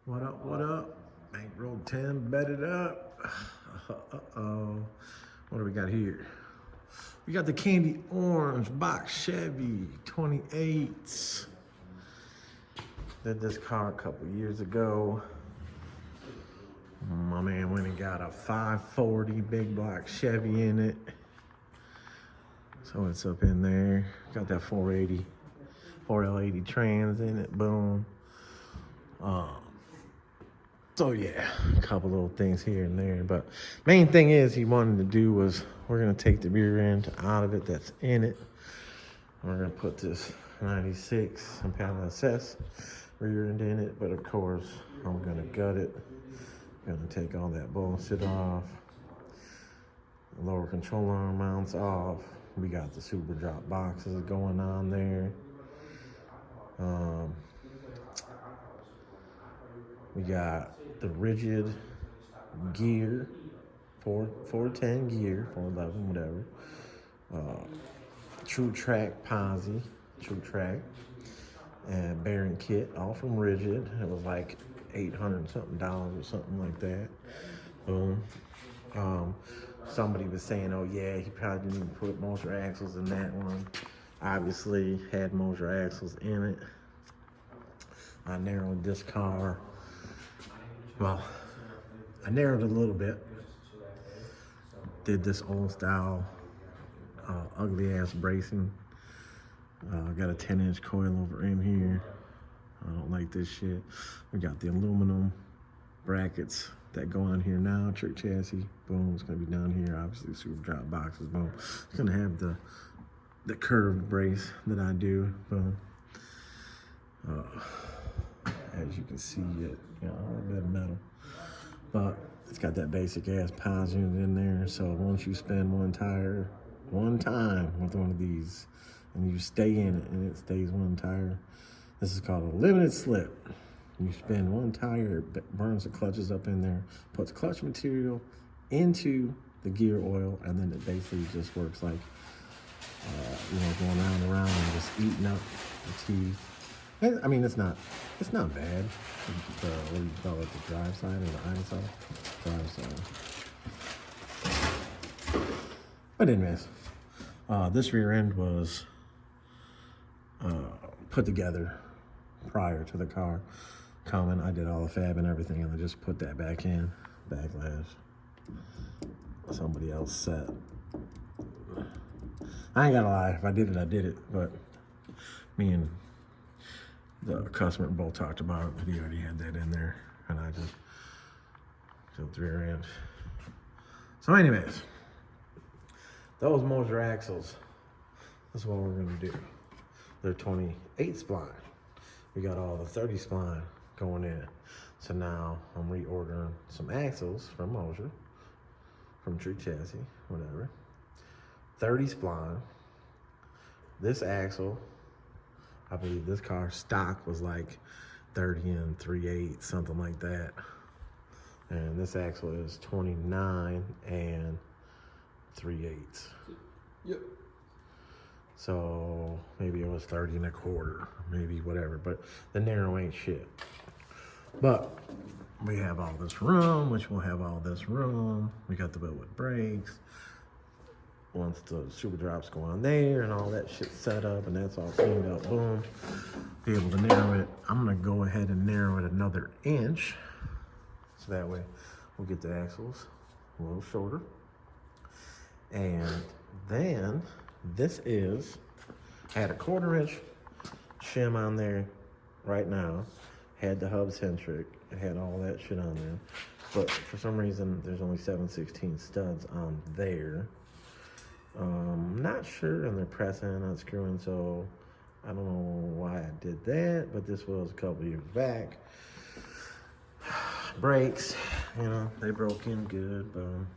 What up, what up? Bankroll 10, bet it up. Uh-oh. What do we got here? We got the candy orange box Chevy 28s. Did this car a couple years ago. My man went and got a 540 big block Chevy in it. So it's up in there. Got that 480, 4L80 trans in it, boom. So yeah, a couple little things here and there, but main thing is he wanted to do was we're gonna take the rear end out of it that's in it. We're gonna put this 96 Impala SS rear end in it, but of course I'm gonna gut it. Gonna take all that bullshit off. The lower control arm mounts off. We got the super drop boxes going on there. We got the rigid gear, 410 gear, 411, whatever. True track posi, true track, and bearing kit, all from Rigid. It was like $800 something or something like that. Boom. Somebody was saying, oh yeah, he probably didn't even put motor axles in that one. Obviously had motor axles in it. I narrowed this car. Well, I narrowed it a little bit. Did this old style, ugly ass bracing. Got a 10-inch coil over in here. I don't like this shit. We got the aluminum brackets that go on here now. Trick chassis, boom. It's gonna be down here. Obviously, super drop boxes, boom. It's gonna have the curved brace that I do, boom. As you can see, it, you know, a little bit of metal, but it's got that basic ass posi unit in there. So once you spend one tire, one time with one of these, and you stay in it, and it stays one tire, this is called a limited slip. You spin one tire, it burns the clutches up in there, puts clutch material into the gear oil, and then it basically just works like, going round and round and just eating up the teeth. I mean, it's not bad. What do you call it? The drive side or the iron side? Drive side. But anyways, this rear end was put together prior to the car coming. I did all the fab and everything, and I just put that back in. Backlash. Somebody else set. I ain't gonna lie. If I did it, I did it. But me and the customer both talked about it, but he already had that in there, and I just filled the rear end. So anyways, those motor axles, this is what we're gonna do. They're 28 spline. We got all the 30 spline going in. So now I'm reordering some axles from Moser, from True Chassis, whatever. 30 spline. This axle, I believe this car stock was like 30 and 3/8, something like that. And this axle is 29 and 3/8. Yep. So maybe it was 30 and a quarter, maybe whatever, but the narrow ain't shit. But we have all this room, which we'll have all this room. We got the belt with brakes. Once the super drops go on there and all that shit set up and that's all cleaned up, boom, be able to narrow it. I'm gonna go ahead and narrow it another inch. So that way we'll get the axles a little shorter. And then this is, had a 1/4 inch shim on there right now. Had the hub centric, it had all that shit on there. But for some reason, there's only 7/16 studs on there. Not sure, and they're pressing and unscrewing, so I don't know why I did that, but this was a couple years back. Brakes, they broke in good, boom.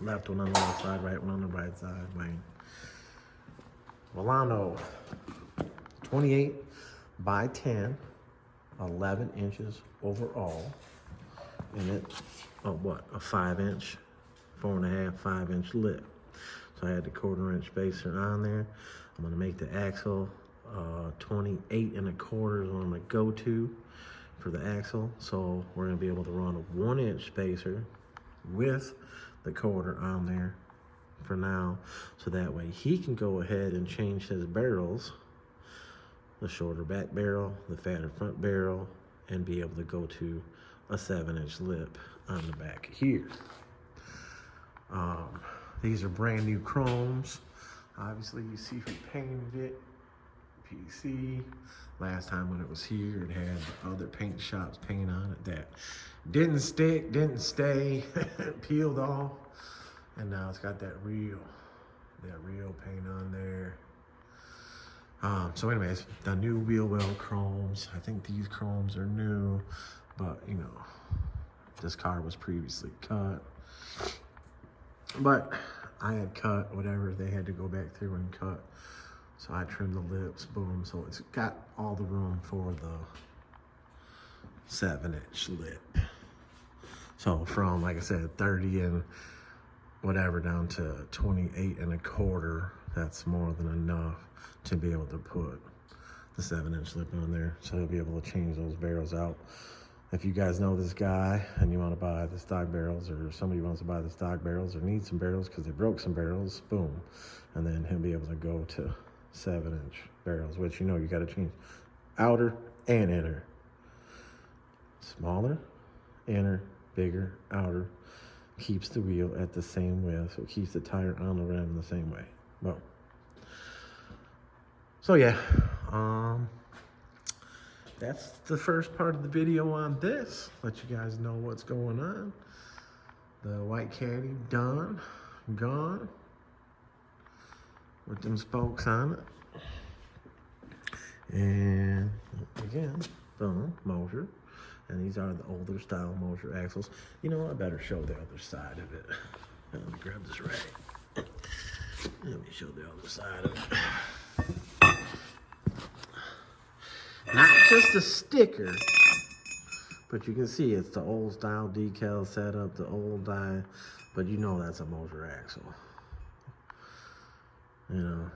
Left one on the left side, right one on the right side, bang. Vellano, 28 by 10, 11 inches overall. And it's a 5-inch, 4.5, 5-inch lip. So I had the 1/4 inch spacer on there. I'm gonna make the axle 28 1/4 is what I'm gonna go to. for the axle. So we're gonna be able to run a 1-inch spacer with the quarter on there for now. So that way he can go ahead and change his barrels, the shorter back barrel, the fatter front barrel, and be able to go to a 7-inch lip on the back here. These are brand new chromes. Obviously you see who painted it, PC. Last time when it was here, it had other paint shops paint on it that didn't stick, didn't stay, peeled off. And now it's got that real paint on there. So anyways, the new wheel well chromes. I think these chromes are new, but you know, this car was previously cut. But I had cut whatever they had to go back through and cut. So I trimmed the lips, boom. So it's got all the room for the 7-inch lip. So from, like I said, 30 and whatever down to 28 and a quarter, that's more than enough to be able to put the 7-inch lip on there. So you'll be able to change those barrels out. If you guys know this guy and you want to buy the stock barrels, or somebody wants to buy the stock barrels or needs some barrels because they broke some barrels, boom. And then he'll be able to go to 7-inch barrels, which you know you got to change outer and inner. Smaller, inner, bigger, outer. Keeps the wheel at the same width, so it keeps the tire on the rim the same way. Boom. So yeah, that's the first part of the video on this. Let you guys know what's going on. The white caddy done, gone, with them spokes on it. And again, boom, Moser. And these are the older style Moser axles. You know, I better show the other side of it. Let me grab this rag. Let me show the other side of it. Not just a sticker, but you can see it's the old style decal setup, the old die, but you know that's a Moser axle. You know.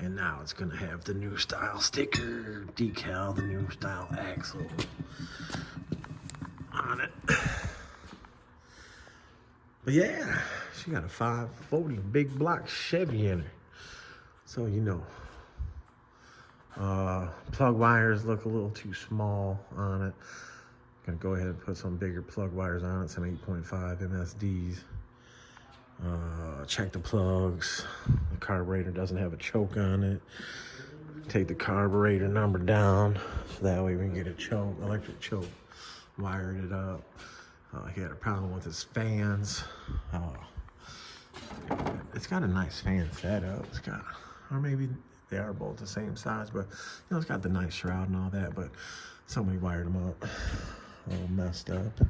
And now it's gonna have the new style sticker, decal, the new style axle on it. But yeah, she got a 540 big block Chevy in her. So you know. Plug wires look a little too small on it. Gonna go ahead and put some bigger plug wires on it, some 8.5 MSDs. Check the plugs. The carburetor doesn't have a choke on it. Take the carburetor number down so that way we can get a choke, electric choke. Wired it up. He had a problem with his fans. It's got a nice fan setup. It's got, or maybe they are both the same size, but you know, it's got the nice shroud and all that, but somebody wired them up all messed up.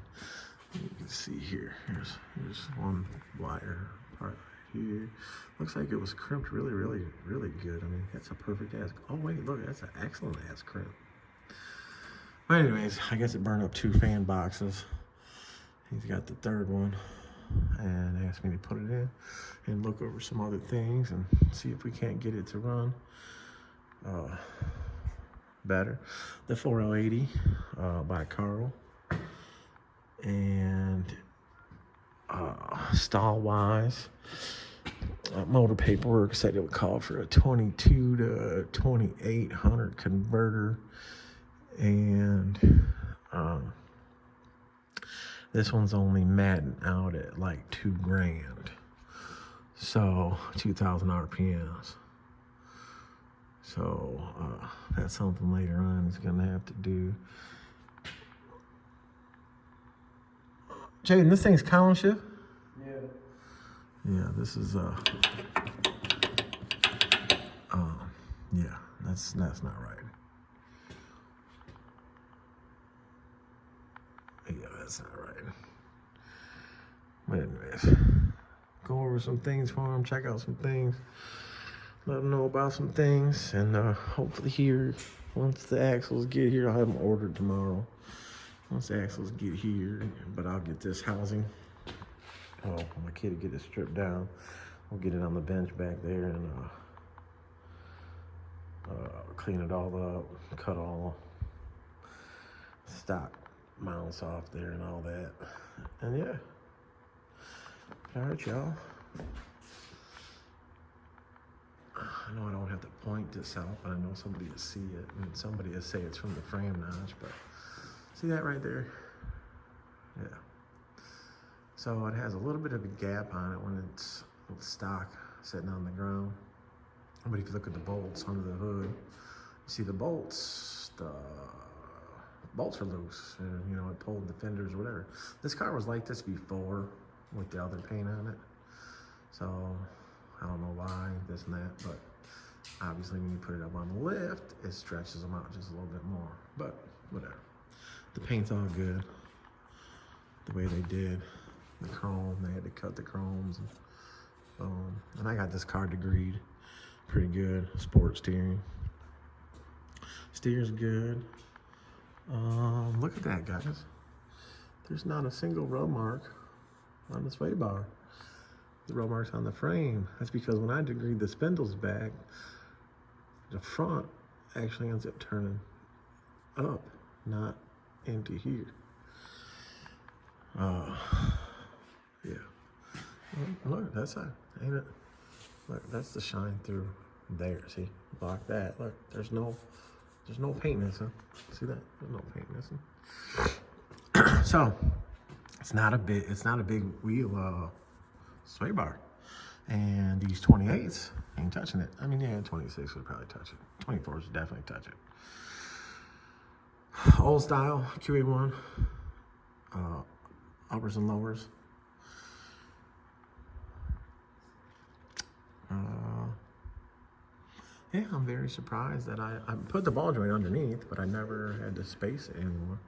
You can see here, here's one wire part right here. Looks like it was crimped really good. I mean, that's a perfect ass. Oh wait, look, that's an excellent ass crimp. But anyways, I guess it burned up 2 fan boxes. He's got the third one and asked me to put it in and look over some other things and see if we can't get it to run better. The 4L80 by Carl. And stall wise, motor paperwork said it would call for a 22 to 2800 converter, and this one's only matting out at like $2,000, so 2,000 RPMs. So that's something later on he's gonna have to do. Jaden, this thing's column shift? Yeah. Yeah, this is yeah, that's not right. Yeah, that's not right. But anyways, go over some things for him, check out some things, let him know about some things, and hopefully here, once the axles get here, I'll have them ordered tomorrow. Once the axles get here, but I'll get this housing. Oh, my kid will get it stripped down. We'll get it on the bench back there and clean it all up, cut all stock mounts off there and all that. And yeah. All right, y'all. I know I don't have to point this out, but I know somebody will see it, and somebody will say it's from the frame notch, but see that right there? Yeah. So it has a little bit of a gap on it when it's stock sitting on the ground. But if you look at the bolts under the hood, you see the bolts are loose, and you know, it pulled the fenders or whatever. This car was like this before with the other paint on it. So I don't know why, this and that, but obviously when you put it up on the lift, it stretches them out just a little bit more, but whatever. The paint's all good, the way they did. The chrome, they had to cut the chromes, and boom. And I got this car degreed, pretty good. Sport steering. Steer's good. Look at that, guys. There's not a single rub mark on the sway bar. The rub marks on the frame. That's because when I degreed the spindles back, the front actually ends up turning up, not into here. Yeah. Look, that's it, ain't it? Look, that's the shine through there. See, block that. Look, there's no paint missing. See that? There's no paint missing. So it's not a big wheel sway bar. And these 28s ain't touching it. I mean, yeah, 26 would probably touch it. 24s would definitely touch it. Old style QA1, uppers and lowers. Yeah, I'm very surprised that I put the ball joint underneath, but I never had to space it anymore.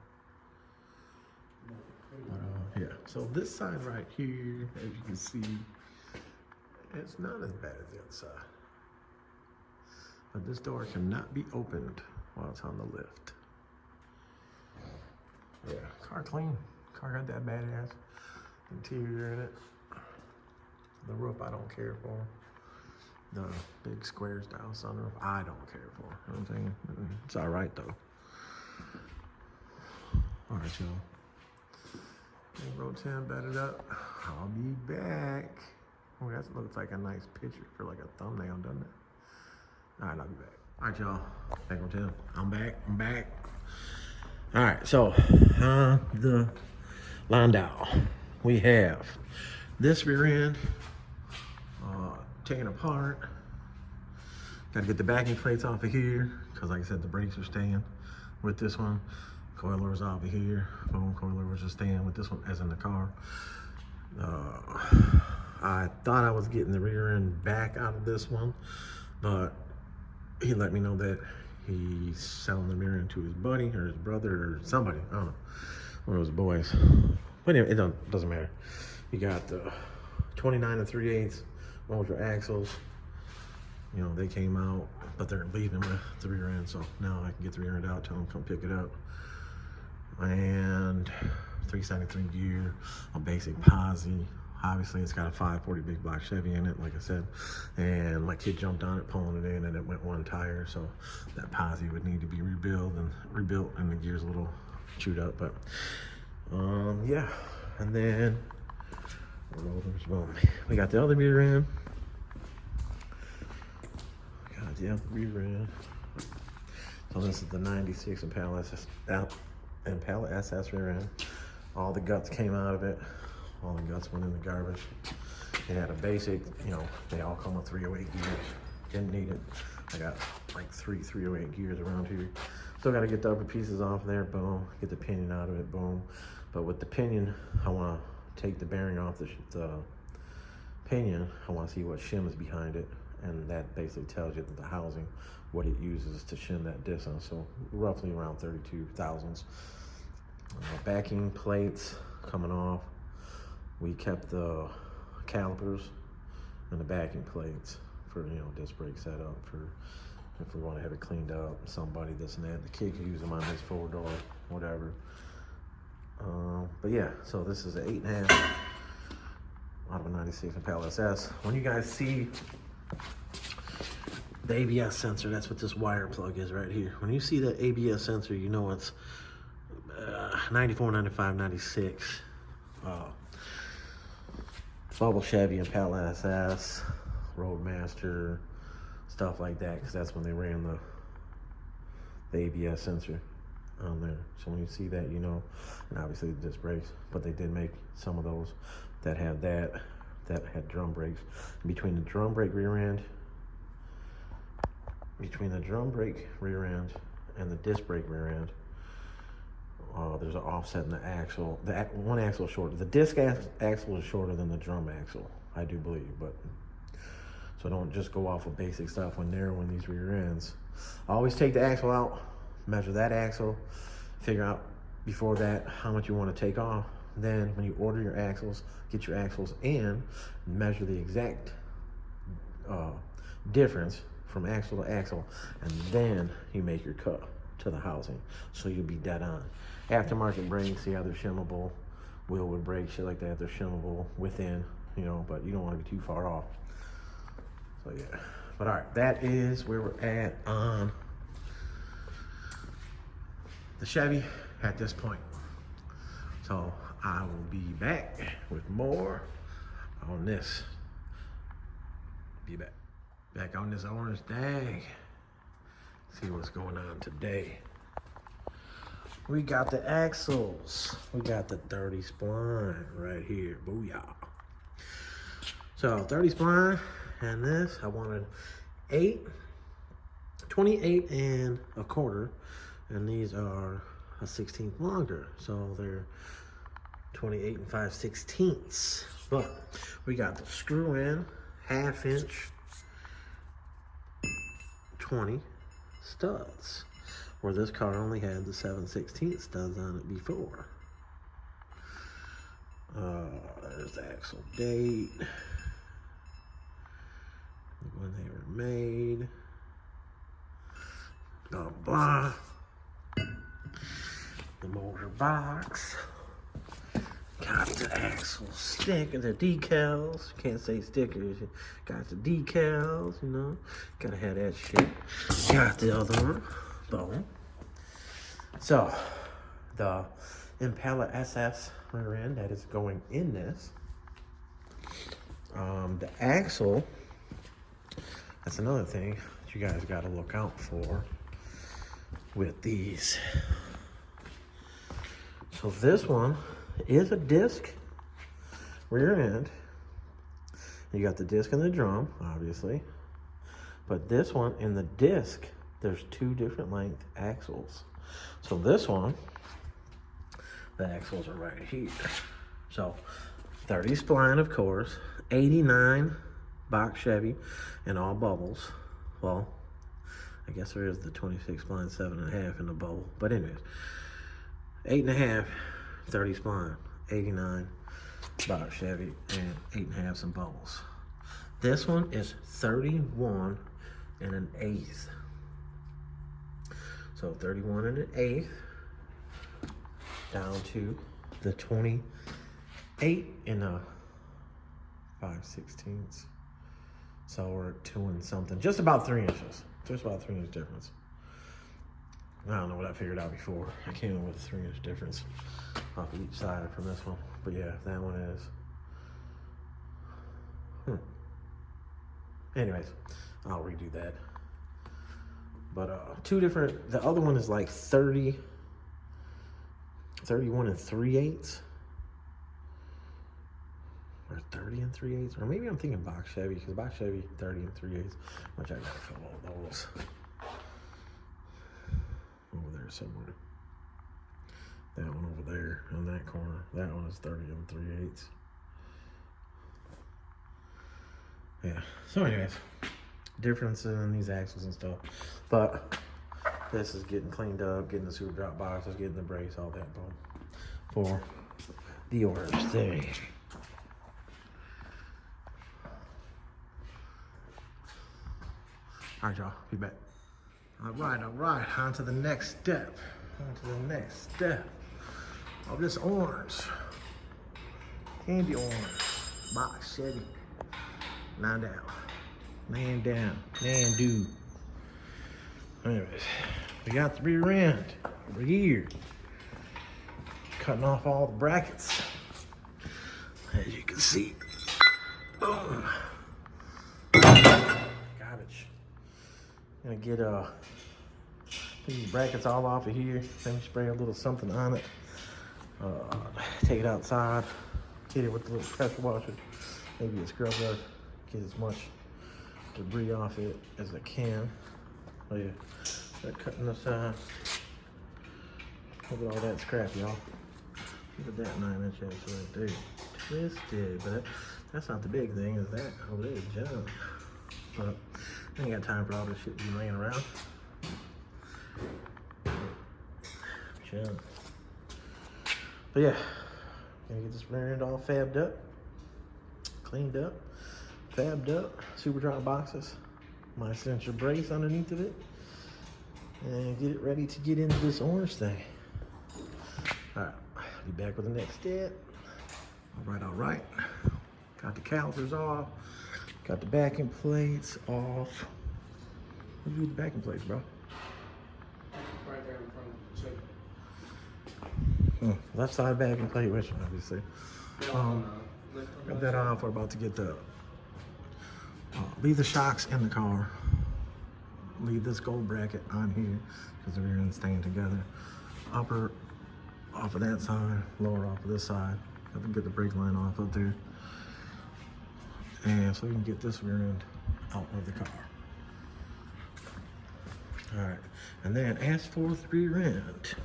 Yeah, so this side right here, as you can see, it's not as bad as the other side. But this door cannot be opened while it's on the lift. Yeah, car clean. Car got that badass interior in it. The roof I don't care for. The big square style sunroof I don't care for. You know what I'm saying? It's all right though. All right, y'all. Row 10 bedded up. I'll be back. Oh, that looks like a nice picture for like a thumbnail, doesn't it? All right, I'll be back. All right, y'all. Back on 10. I'm back. All right, so the Landau, we have this rear end taken apart. Got to get the backing plates off of here because, like I said, the brakes are staying with this one. Coilovers off of here. Boom, coilovers are staying with this one, as in the car. I thought I was getting the rear end back out of this one, but he let me know that he's selling the rear end to his buddy or his brother or somebody. I don't know. One of those boys. But anyway, it doesn't matter. You got the 29 3/8 motor axles. You know, they came out, but they're leaving with the rear end, so now I can get the rear end out, tell them come pick it up. And 373 gear, a basic posi. Obviously, it's got a 540 big block Chevy in it, like I said. And my kid jumped on it, pulling it in, and it went one tire, so that posi would need to be rebuilt, and the gear's a little chewed up, but yeah. And then we got the other rear end. So this is the 96 Impala SS rear end. All the guts came out of it. All the guts went in the garbage. It had a basic, you know, they all come with 308 gears. Didn't need it. I got like 308 gears around here. Still got to get the upper pieces off there. Boom. Get the pinion out of it. Boom. But with the pinion, I want to take the bearing off the pinion. I want to see what shim is behind it. And that basically tells you that the housing, what it uses to shim that distance. So roughly around 32 thousandths. Backing plates coming off. We kept the calipers and the backing plates for, you know, disc brake setup, for if we want to have it cleaned up, somebody, this and that. The kid can use them on his 4-door, whatever. But yeah, so this is an 8.5 out of a 96 Impala SS. When you guys see the ABS sensor, that's what this wire plug is right here. When you see that ABS sensor, you know it's 94, 95, 96. Bubble Chevy and Impala SS, Roadmaster, stuff like that, because that's when they ran the ABS sensor on there. So when you see that, you know, and obviously the disc brakes, but they did make some of those that had had drum brakes. Between the drum brake rear end, and the disc brake rear end, there's an offset in the axle. One axle is shorter. The disc axle is shorter than the drum axle, I do believe. But so don't just go off of basic stuff when narrowing these rear ends. Always take the axle out, measure that axle, figure out before that how much you want to take off. Then when you order your axles, get your axles in, measure the exact difference from axle to axle, and then you make your cut to the housing, so you'll be dead on. Aftermarket brakes, yeah, they're shimmable. Wheelwood brakes, shit like that, they're shimmable within, you know, but you don't want to be too far off. So yeah, but all right, that is where we're at on the Chevy at this point. So I will be back with more on this. Be back on this orange dag. See what's going on today. We got the axles. We got the 30 spline right here. Booyah. So 30 spline, and this I wanted 28 and a quarter, and these are a 16th longer, so they're 28 and 5/16. But we got the screw in 1/2 inch 20 studs, where this car only had the 7/16 studs on it before. There's the axle date, when they were made, blah blah. The motor box, got the axle sticker, the decals. Can't say stickers, got the decals, you know. Gotta have that shit. Got the other one, boom. So, the Impala SS rear end that is going in this. The axle, that's another thing that you guys gotta look out for with these. So this one is a disc rear end. You got the disc and the drum, obviously. But this one in the disc, there's 2 different length axles. So this one, the axles are right here. So 30 spline, of course, 89 box Chevy and all bubbles. Well, I guess there is the 26 spline, 7.5 in the bubble. But anyways, 8.5, 30 spline, 89 box Chevy, and 8.5 some bubbles. This one is 31 and an 1/8. So 31 and an 1/8 down to the 28 and a 5/16. So we're at 2 and something, just about 3 inches. Just about 3 inch difference. I don't know what I figured out before. I came in with a 3 inch difference off each side from this one. But yeah, that one is. Anyways, I'll redo that. But 2 different, the other one is like 31 and 3/8. Or 30 and 3/8. Or maybe I'm thinking box Chevy, because box Chevy 30 and 3/8, which I gotta fill all those. Over there somewhere. That one over there in that corner. That one is 30 and 3/8. Yeah. So anyways, difference in these axles and stuff. But this is getting cleaned up, getting the super drop boxes, getting the brakes, all that boom. For the orange thing. Alright y'all, be back. Alright, on to the next step. On to the next step of this orange. Candy orange. Box Chevy. Landau. Landau. Anyways, we got the rear end over here. cutting off all the brackets. As you can see. Boom. Garbage. Gonna get these brackets all off of here. Then spray a little something on it. Take it outside. Hit it with a little pressure washer. Maybe a scrub brush. Get as much debris off it as I can. Oh yeah, start cutting this side. Look at all that scrap, y'all. Look at that 9-inch ass right there. Twisted, but that's not the big thing, is that over there, junk. But I ain't got time for all this shit to be laying around. Junk. But yeah, gonna get this rear end all fabbed up, cleaned up, fabbed up, super drop boxes, my essential brace underneath of it, and get it ready to get into this orange thing. All right, be back with the next step. All right. Got the calipers off, got the backing plates off. What do you do with the backing plates, bro? Right there in front of the Chevy. Left side backing plate, which obviously. Got that off. We're about to get the leave the shocks in the car. Leave this gold bracket on here because the rear end's staying together. Upper off of that side, lower off of this side. I can get the brake line off up there. And so we can get this rear end out of the car. All right, and then as for the rear end,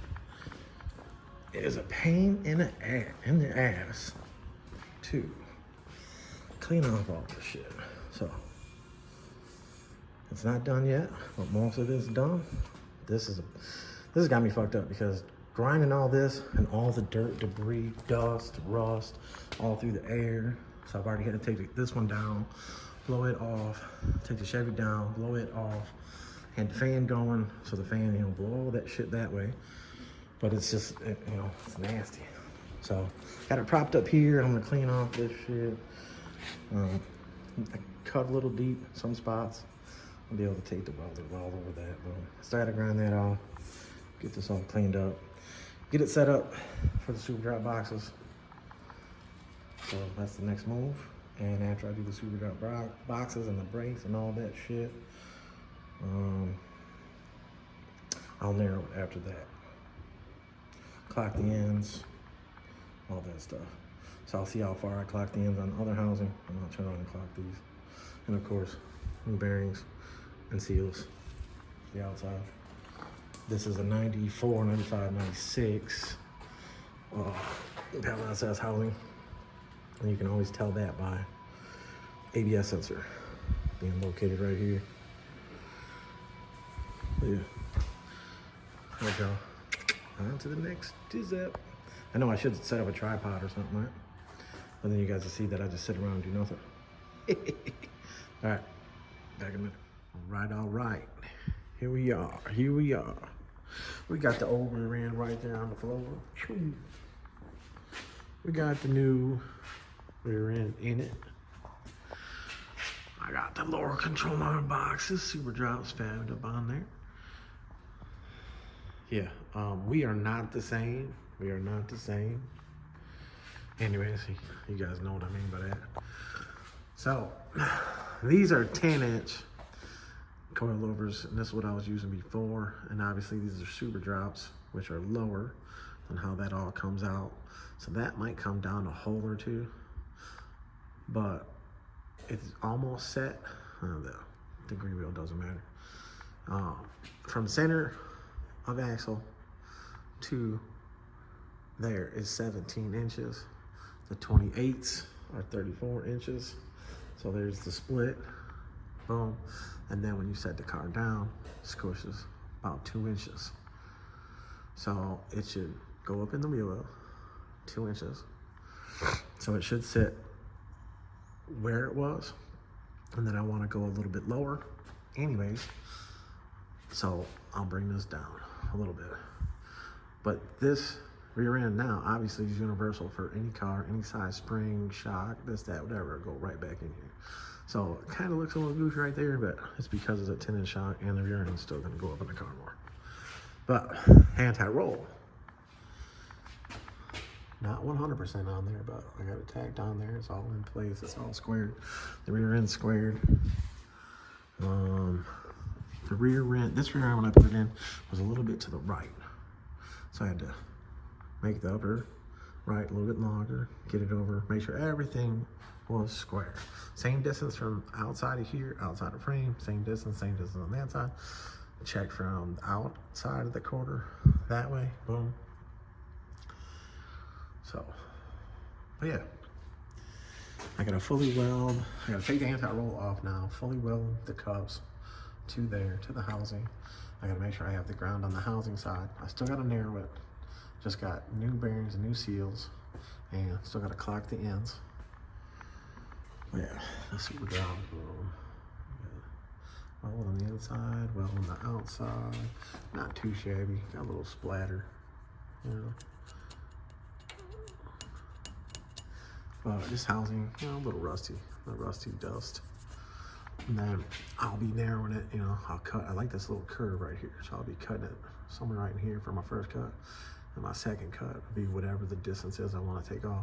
it is a pain in the ass to clean off all this shit. So it's not done yet, but most of it is done. This has got me fucked up because grinding all this and all the dirt, debris, dust, rust, all through the air. So I've already had to take this one down, blow it off, take the Chevy down, blow it off, had the fan going, so the fan, blow all that shit that way. But it's just, it's nasty. So got it propped up here. I'm gonna clean off this shit. I cut a little deep some spots. I'll be able to take the weld over that. But I gotta grind that off, get this all cleaned up. Get it set up for the super drop boxes. So that's the next move. And after I do the super drop boxes and the brakes and all that shit, I'll narrow it after that. Clock the ends, all that stuff. So I'll see how far I clock the ends on the other housing, and I'll turn around and clock these. And of course, new bearings and seals, the outside. This is a 94, 95, 96 Vellano size housing. And you can always tell that by ABS sensor being located right here. But yeah. All right, y'all. On to the next zip. I know I should set up a tripod or something, right? But then you guys will see that I just sit around and do nothing. All right, back in a minute. All right. Here we are. We got the old rear end right there on the floor. We got the new rear end in it. I got the lower control arm boxes, super drops fabbed up on there. Yeah, we are not the same. Anyways, you guys know what I mean by that. So, these are 10-inch coilovers, and this is what I was using before. And obviously these are super drops, which are lower than how that all comes out. So that might come down a hole or two, but it's almost set. The degree wheel doesn't matter. From the center of axle to there is 17 inches. The 28s are 34 inches. So there's the split, boom. And then when you set the car down, it squishes about 2 inches. So it should go up in the wheel well, 2 inches. So it should sit where it was. And then I want to go a little bit lower anyways. So I'll bring this down a little bit. But this rear end now obviously is universal for any car, any size, spring, shock, this, that, whatever, go right back in here. So it kind of looks a little goofy right there, but it's because it's a 10-inch shock and the rear end's still gonna go up in the car more. But anti-roll. Not 100% on there, but I got it tacked on there. It's all in place. It's all squared. The rear end's squared. The rear end, this rear end when I put it in was a little bit to the right. So I had to make the upper right a little bit longer, get it over, make sure everything was square. Same distance from outside of here, outside of frame, same distance on that side. Check from the outside of the quarter that way, boom. So, but yeah, I gotta fully weld. I gotta take the anti-roll off now, fully weld the cups to there, to the housing. I gotta make sure I have the ground on the housing side. I still gotta narrow it. Just got new bearings and new seals, and still gotta clock the ends. But yeah, that's super ground. Boom. Weld on the inside, weld on the outside. Not too shabby. Got a little splatter, you know. But this housing, you know, a little rusty, dust. And then I'll be narrowing it, you know, I like this little curve right here. So I'll be cutting it somewhere right in here for my first cut. And my second cut will be whatever the distance is I want to take off.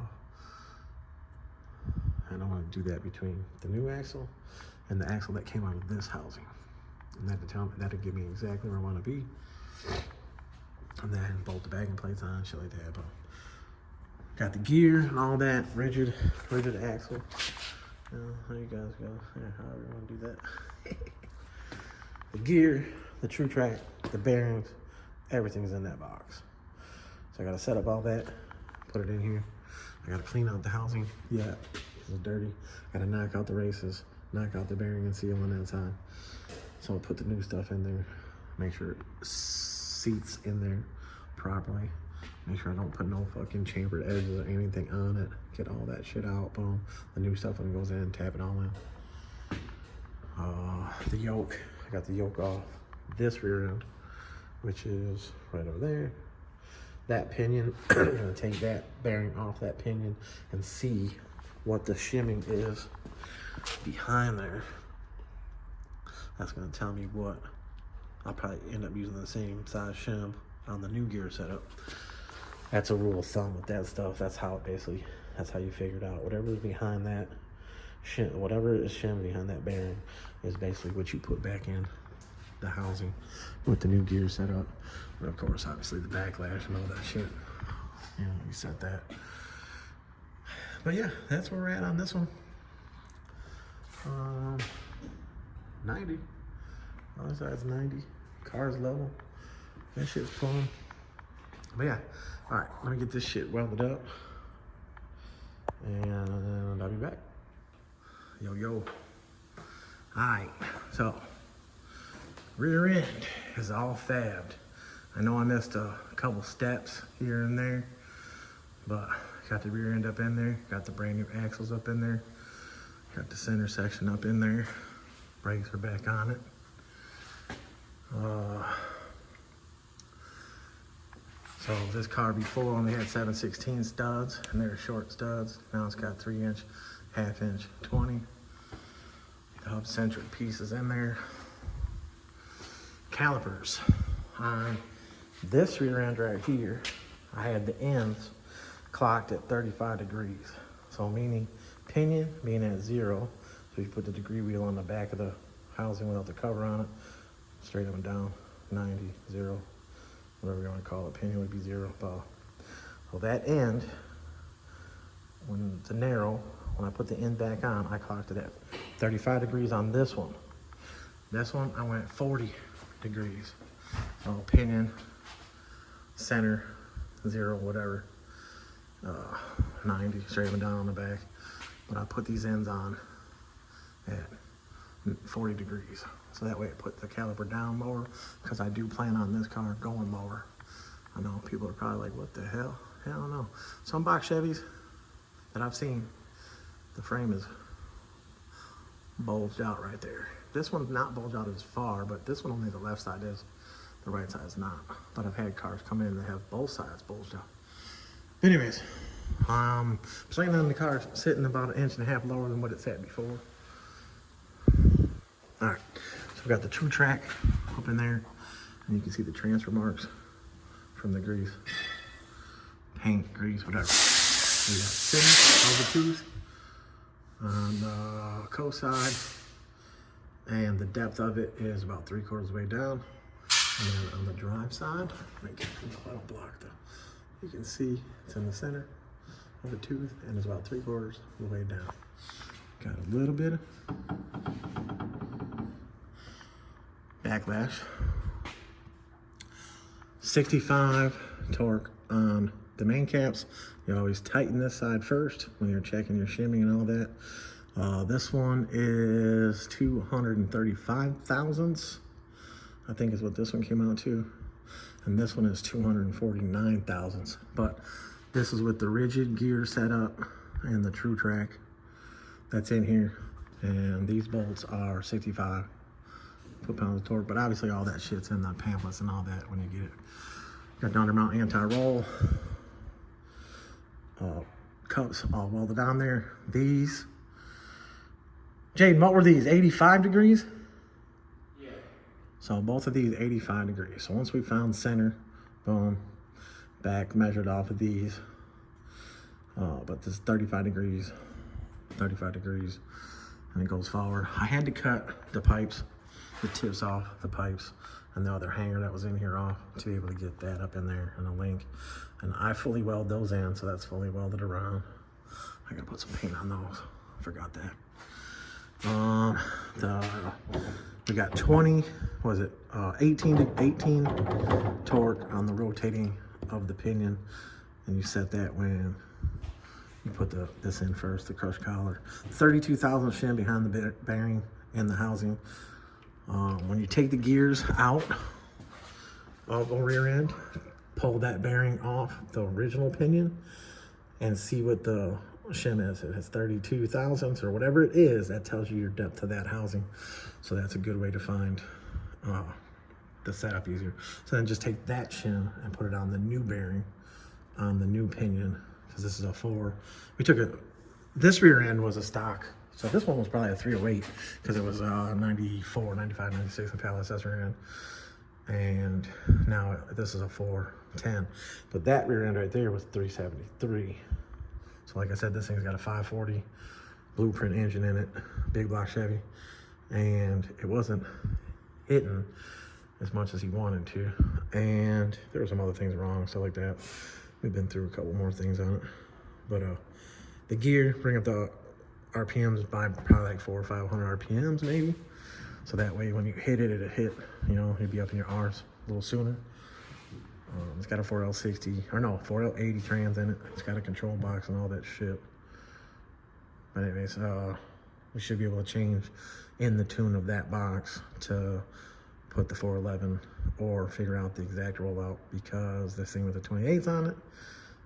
And I want to do that between the new axle and the axle that came out of this housing. And that'll give me exactly where I want to be. And then bolt the backing plates on, shit like that. But got the gear and all that, rigid axle. You know, how you guys go, yeah, however you want to do that. The gear, the true track, the bearings, everything's in that box. So I gotta set up all that, put it in here. I gotta clean out the housing, yeah, it's dirty. Gotta knock out the races, knock out the bearing and seal on that side. So I'll put the new stuff in there, make sure it seats in there properly. Make sure I don't put no fucking chamfered edges or anything on it. Get all that shit out, boom. The new stuff when it goes in, tap it all in. The yoke, I got the yoke off this rear end, which is right over there. That pinion, I'm gonna take that bearing off that pinion and see what the shimming is behind there. That's gonna tell me what. I'll probably end up using the same size shim on the new gear setup. That's a rule of thumb with that stuff. That's how it basically, that's how you figure it out. Whatever's behind that shim, whatever is shim behind that bearing is basically what you put back in the housing with the new gear setup. And of course, obviously the backlash and all that shit. You know, you set that. But yeah, that's where we're at on this one. 90. Other side's 90. Car's level. That shit's pulling. But yeah, all right, let me get this shit welded up and I'll be back. Yo. All right, so rear end is all fabbed. I know I missed a couple steps here and there, but got the rear end up in there, got the brand new axles up in there, got the center section up in there, brakes are back on it. So this car before only had 7/16 studs, and they're short studs. Now it's got 3-inch, 1/2 inch, 20. The hub centric pieces in there. Calipers on this rear end right here, I had the ends clocked at 35 degrees. So meaning pinion being at 0. So you put the degree wheel on the back of the housing without the cover on it, straight up and down, 90, 0. Whatever you want to call it, pinion would be 0. Well, that end, when the narrow, when I put the end back on, I clocked it at 35 degrees on this one. This one, I went 40 degrees. So pinion, center, 0, whatever, 90, straight up and down on the back. But I put these ends on at 40 degrees. So that way it put the caliper down lower, because I do plan on this car going lower. I know people are probably like, what the hell? Hell no. Some box Chevys that I've seen, the frame is bulged out right there. This one's not bulged out as far, but this one only the left side is. The right side is not. But I've had cars come in that have both sides bulged out. Anyways, planning on the car sitting about 1.5 inches lower than what it sat before. All right, so we got the true track up in there, and you can see the transfer marks from the grease paint, grease, whatever. We got thin over tooth on the coast side, and the depth of it is about 3/4 way down. And then on the drive side, I don't block though. You can see it's in the center of the tooth, and it's about 3/4 of the way down. Got a little bit of backlash. 65 torque on the main caps. You always tighten this side first when you're checking your shimming and all that. This one is 235 thousandths, I think is what this one came out to. And this one is 249 thousandths. But this is with the rigid gear setup and the true track that's in here. And these bolts are 65 foot-pounds of torque. But obviously all that shit's in the pamphlets and all that when you get it. Got the undermount anti-roll. Cups all welded down there. These, Jaden, what were these, 85 degrees? Yeah. So both of these 85 degrees. So once we found center, boom, back measured off of these. But this is 35 degrees, and it goes forward. I had to cut the pipes, the tips off the pipes, and the other hanger that was in here off to be able to get that up in there and a link. And I fully weld those in, so that's fully welded around. I gotta put some paint on those. I forgot that. We got 20, was it 18 torque on the rotating of the pinion, and you set that when you put this in first, the crush collar. 32,000 shim behind the bearing and the housing. When you take the gears out of the rear end, pull that bearing off the original pinion and see what the shim is. If it's 32 thousandths or whatever it is, that tells you your depth to that housing. So that's a good way to find the setup easier. So then just take that shim and put it on the new bearing, on the new pinion, because this is a 4. We took this rear end was a stock. So this one was probably a 308 because it was 94, 95, 96 in pallet accessory end. And now this is a 410. But that rear end right there was 373. So like I said, this thing's got a 540 blueprint engine in it, big block Chevy. And it wasn't hitting as much as he wanted to. And there were some other things wrong, stuff like that. We've been through a couple more things on it. But the gear, bring up the RPMs by probably like 400 or 500 RPMs maybe. So that way when you hit it, it'll hit, you know, it'll be up in your R's a little sooner. It's got a 4L60, or no, 4L80 trans in it. It's got a control box and all that shit. But anyways, we should be able to change in the tune of that box to put the 411 or figure out the exact rollout, because this thing with the 28s on it,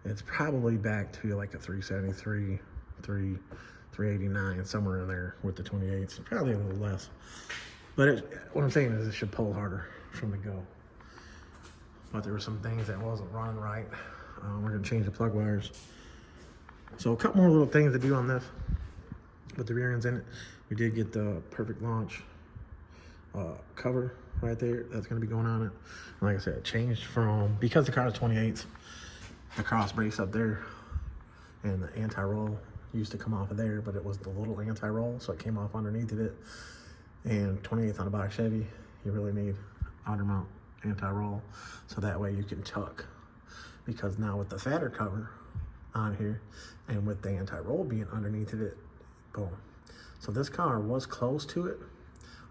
it's probably back to like a 373, 389, somewhere in there with the 28s, probably a little less. But what I'm saying is it should pull harder from the go. But there were some things that wasn't running right. We're gonna change the plug wires. So a couple more little things to do on this with the rear ends in it. We did get the perfect launch cover right there. That's gonna be going on it. And like I said, it changed from, because the car is 28s, the cross brace up there and the anti-roll used to come off of there, but it was the little anti-roll, so it came off underneath of it. And 28th on a box Chevy, you really need undermount anti-roll, so that way you can tuck. Because now with the fatter cover on here and with the anti-roll being underneath of it, boom. So this car was close to it.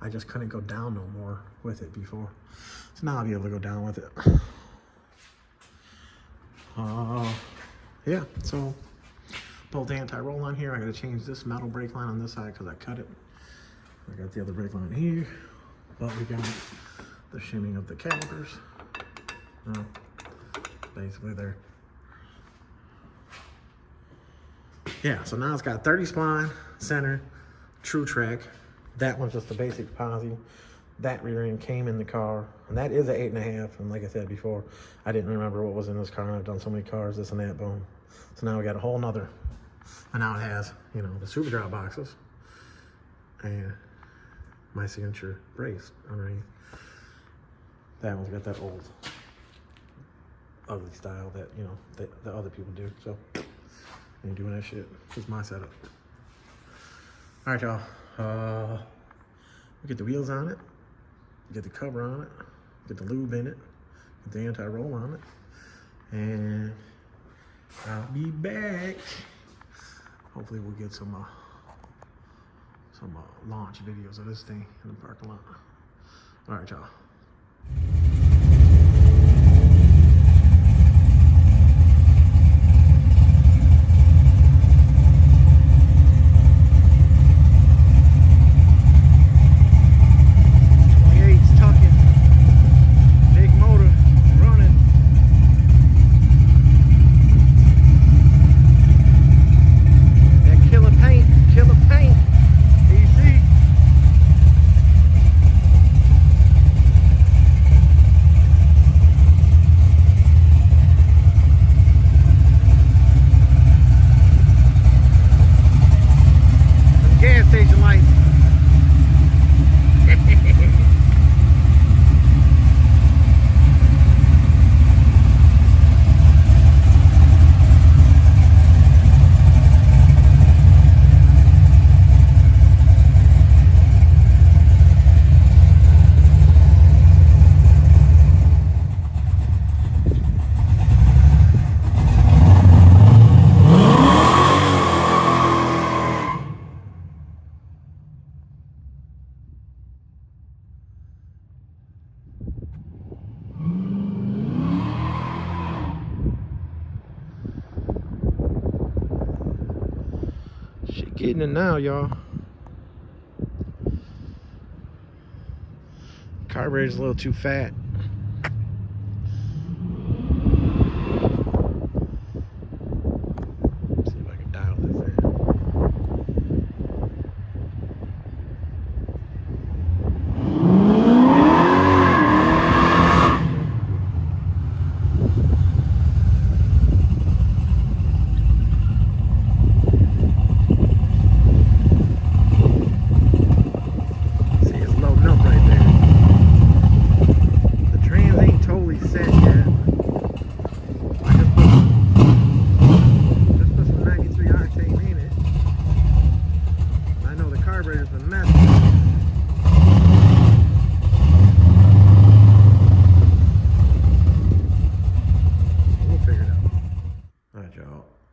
I just couldn't go down no more with it before. So now I'll be able to go down with it. Yeah, so both anti-roll on here. I gotta change this metal brake line on this side because I cut it. I got the other brake line here, but we got the shimming of the calipers. Basically there. Yeah, so now it's got 30 spline, center, true track. That one's just a basic posi. That rear end came in the car, and that is an 8.5. And like I said before, I didn't remember what was in this car. I've done so many cars, this and that, boom. So now we got a whole nother, and now it has, you know, the super drop boxes and my signature brace underneath. That one's got that old ugly style that, you know, that other people do. So I ain't doing that shit. It's my setup. All right, y'all. We get the wheels on it, get the cover on it, get the lube in it, get the anti-roll on it, and I'll be back. Hopefully we'll get some launch videos of this thing in the parking lot. All right, y'all. Getting it now, y'all. Carburetor's a little too fat. Let's see if I can dial this in.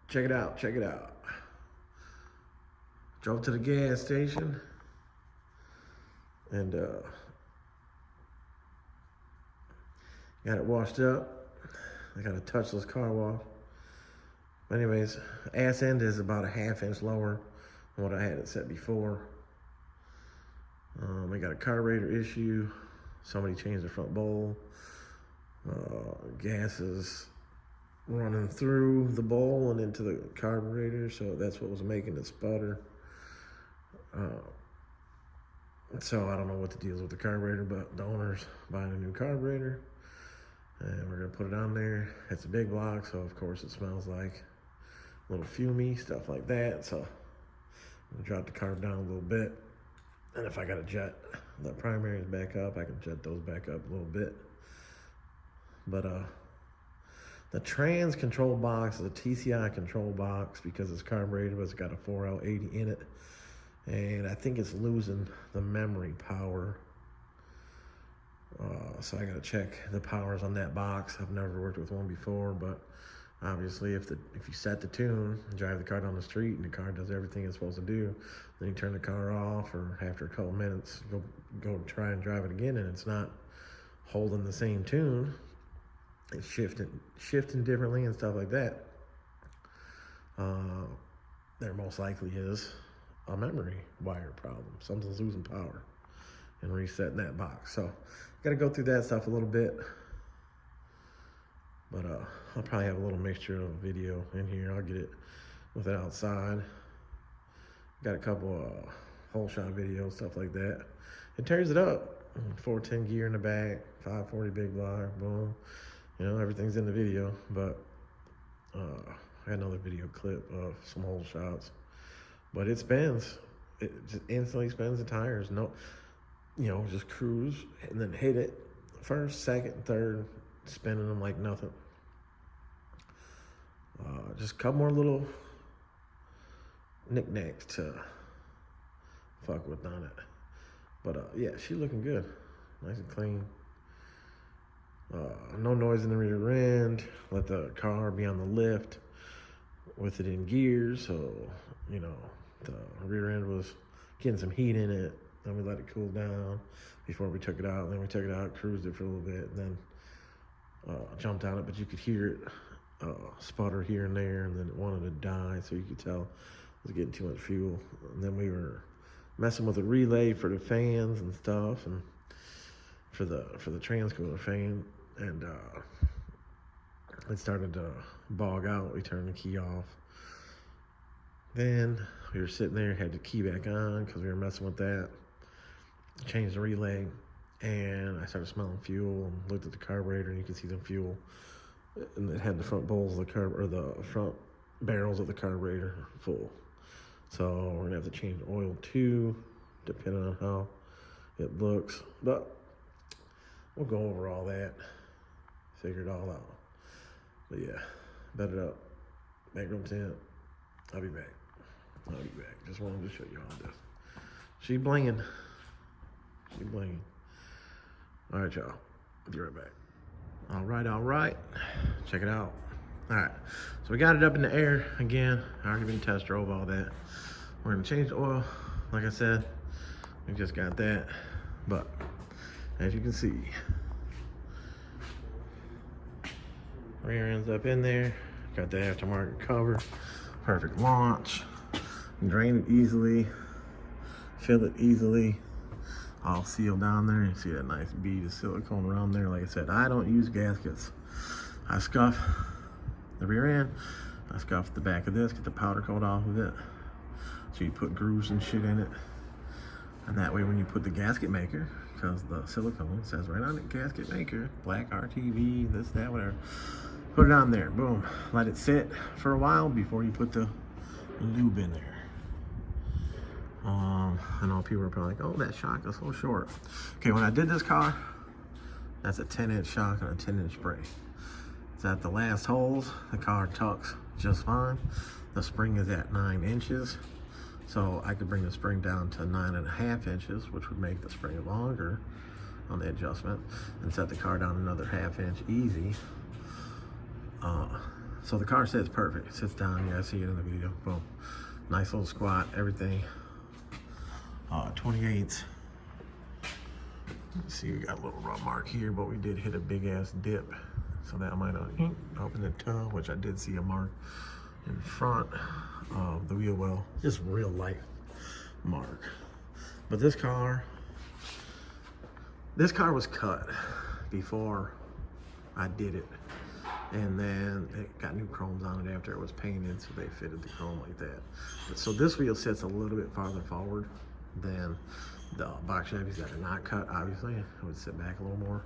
Check it out, check it out. Drove to the gas station and got it washed up. I got a touchless car wash. But anyways, ass end is about a ½ inch lower than what I had it set before. I got a carburetor issue. Somebody changed the front bowl. Gas is running through the bowl and into the carburetor, so that's what was making it sputter. So I don't know what the deal is with the carburetor, but the owner's buying a new carburetor and we're gonna put it on there. It's a big block, so of course it smells like a little fumey, stuff like that. So I'm gonna drop the carb down a little bit, and if I gotta jet the primaries back up, I can jet those back up a little bit. But the trans control box is a TCI control box because it's carbureted, but it's got a 4L80 in it. And I think it's losing the memory power. So I gotta check the powers on that box. I've never worked with one before, but obviously if you set the tune, drive the car down the street and the car does everything it's supposed to do, then you turn the car off, or after a couple minutes, go try and drive it again and it's not holding the same tune. It's shifting differently and stuff like that. There most likely is a memory wire problem. Something's losing power and resetting that box. So gotta go through that stuff a little bit. But I'll probably have a little mixture of video in here. I'll get it with it outside. Got a couple whole shot videos, stuff like that. It tears it up. 410 gear in the back, 540 big block, boom. You know, everything's in the video, but I got another video clip of some whole shots. But it spins. It just instantly spins the tires. No, you know, just cruise and then hit it first, second, third, spinning them like nothing. just a couple more little knickknacks to fuck with on it. But yeah, she looking good, nice and clean. No noise in the rear end. Let the car be on the lift with it in gear, so you know the rear end was getting some heat in it. Then we let it cool down before we took it out. Then we took it out, cruised it for a little bit, and then jumped on it. But you could hear it sputter here and there, and then it wanted to die, so you could tell it was getting too much fuel. And then we were messing with the relay for the fans and stuff, and for the transcooler fan, and it started to bog out. We turned the key off. Then we were sitting there, had the key back on because we were messing with that. Changed the relay, and I started smelling fuel and looked at the carburetor, and you could see some fuel. And it had the front bowls of the front barrels of the carburetor full. So we're gonna have to change the oil too, depending on how it looks. But we'll go over all that, figure it all out. But yeah, bedded up, back room tent. I'll be back. Just wanted to show you all this. She blinging. All right, y'all. Be right back. All right. Check it out. All right, so we got it up in the air again. I already been test drove all that. We're gonna change the oil. Like I said, we just got that. But as you can see, rear end's up in there. Got the aftermarket cover. Perfect launch. Drain it easily. Fill it easily. All sealed down there. You see that nice bead of silicone around there. Like I said, I don't use gaskets. I scuff the rear end. I scuff the back of this, get the powder coat off of it. So you put grooves and shit in it. And that way when you put the gasket maker, because the silicone says right on it, gasket maker, black RTV, this, that, whatever. Put it on there, boom. Let it sit for a while before you put the lube in there. I know people are probably like, oh, that shock is so short. Okay, when I did this car, that's a 10-inch shock and a 10-inch spray. It's at the last holes, the car tucks just fine. The spring is at 9 inches. So I could bring the spring down to 9.5 inches, which would make the spring longer on the adjustment, and set the car down another ½ inch easy. So the car sits perfect. It sits down, you guys see it in the video, boom. Nice little squat, everything. 28. Let's see, we got a little rub mark here, but we did hit a big ass dip. So that might have opened the tub, which I did see a mark in front of the wheel well. Just real light mark. But this car was cut before I did it. And then it got new chromes on it after it was painted, so they fitted the chrome like that. So this wheel sits a little bit farther forward than the box Chevys that are not cut, obviously. It would sit back a little more.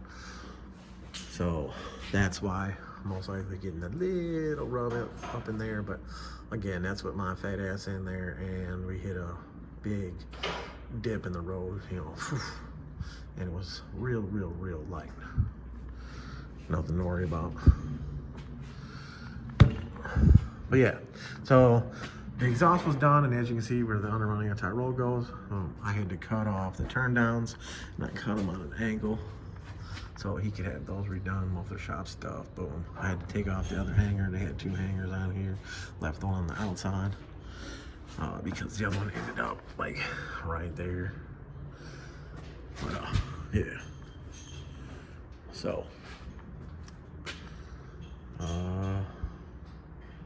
So that's why I'm most likely getting a little rub up in there. But again, that's with my fat ass in there, and we hit a big dip in the road, you know, and it was real light. Nothing to worry about. But yeah, so the exhaust was done, and as you can see where the underrunning anti-roll goes, I had to cut off the turn downs, and I cut them on an angle so he could have those redone with the shop stuff. Boom. I had to take off the other hanger. They had 2 hangers on here, left one on the outside because the other one ended up like right there. But yeah, so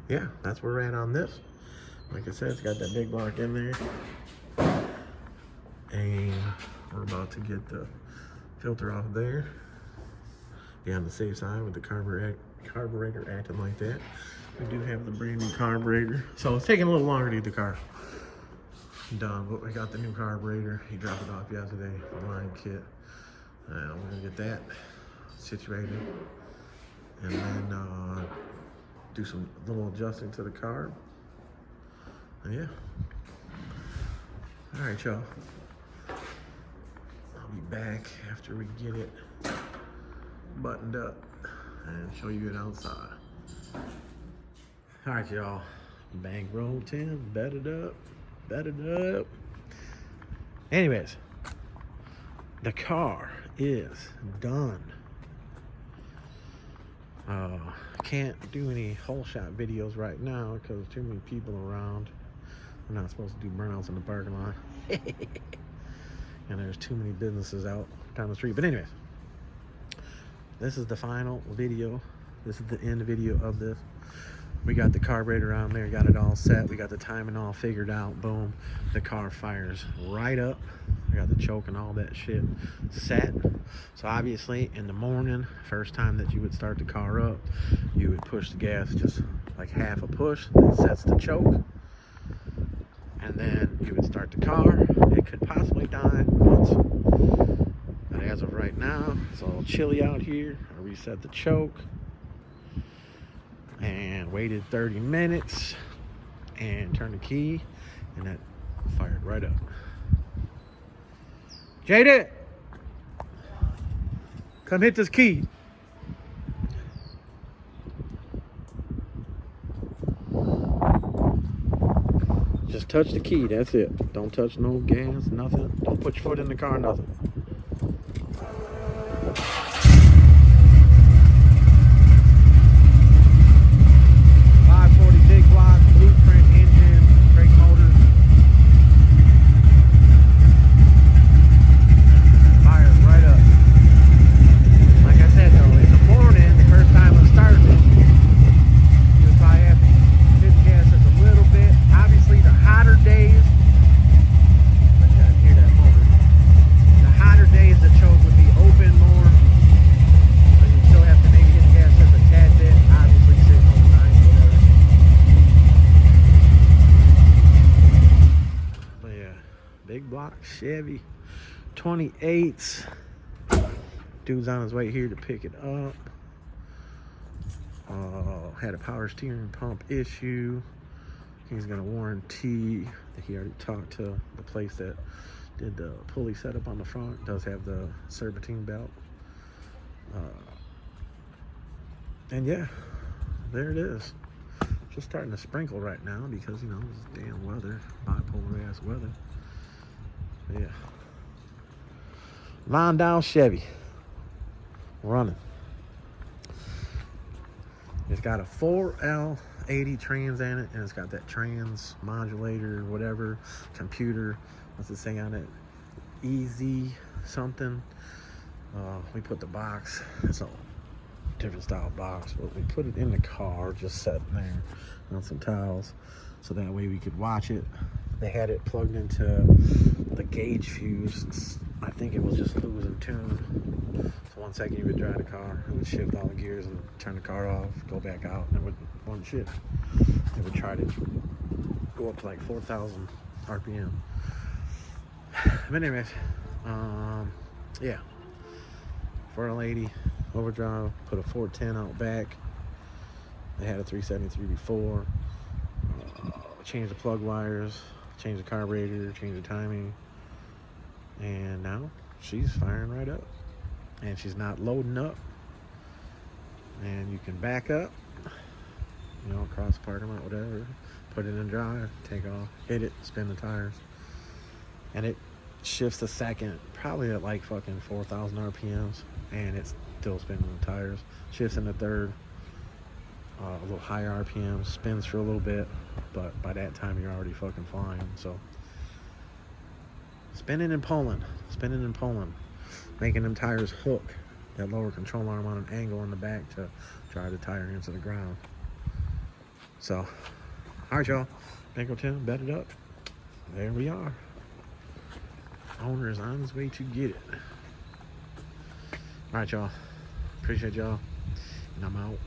yeah, that's where we're at on this. Like I said, it's got that big mark in there, and we're about to get the filter off there. Be on the safe side with the carburetor acting like that. We do have the brand new carburetor, so it's taking a little longer to get the car done, but we got the new carburetor. He dropped it off yesterday, the line kit, and we're gonna get that situated, and then do some little adjusting to the carb. And yeah. All right, y'all. I'll be back after we get it buttoned up and show you it outside. All right, y'all. Bankroll 10, bet it up. Anyways, the car is done. Can't do any whole shot videos right now because too many people around. We're not supposed to do burnouts in the parking lot. And there's too many businesses out down the street. But anyways, this is the final video. This is the end video of this. We got the carburetor on there, got it all set. We got the timing all figured out. Boom, the car fires right up. I got the choke and all that shit set. So obviously in the morning, first time that you would start the car up, you would push the gas just like half a push. That sets the choke. And then you would start the car. It could possibly die once. But as of right now, it's a little chilly out here. I reset the choke. And waited 30 minutes. And turned the key. And that fired right up. Jada! Come hit this key. Just touch the key, that's it. Don't touch no gas, nothing. Don't put your foot in the car, nothing. Big block, blueprint engine, brake motor. Fires right up. Like I said though, in the morning, the first time I started it, you would probably have to hit the gas just a little bit. Obviously the hotter days, but you gotta hear that motor. The hotter days the choke would be open more. So you still have to maybe hit the gas just a tad bit. Obviously sitting overnight, whatever. Big block Chevy 28s. Dude's on his way here to pick it up. Had a power steering pump issue. He's gonna warranty. He already talked to the place that did the pulley setup on the front. Does have the serpentine belt. And yeah, there it is. Just starting to sprinkle right now because, you know, it's damn weather, bipolar ass weather. Yeah. Landau Chevy. Running. It's got a 4L80 trans in it, and it's got that trans modulator, whatever, computer. What's it say on it? Easy something. We put the box. It's a different style box, but we put it in the car, just sitting there on some towels, so that way we could watch it. They had it plugged into the gauge fuse. I think it was just losing tune. So 1 second you would drive the car, it would shift all the gears and turn the car off, go back out, and it wouldn't shift. It would try to go up to like 4,000 RPM. But anyways, yeah. 4L80 overdrive, put a 410 out back. They had a 373 before. Changed the plug wires, changed the carburetor, changed the timing, and now she's firing right up, and she's not loading up. And you can back up, you know, across the parking lot, whatever, put it in drive, take off, hit it, spin the tires, and it shifts a second, probably at like fucking 4,000 RPMs, and it's still spinning the tires. Shifts in the third, a little higher RPM, spins for a little bit, but by that time you're already fucking flying. So spinning and pulling, making them tires hook, that lower control arm on an angle in the back to drive the tire into the ground. So, all right, y'all, Bankroll 10, bet it up. There we are. Owner is on his way to get it. All right, y'all, appreciate y'all, and I'm out.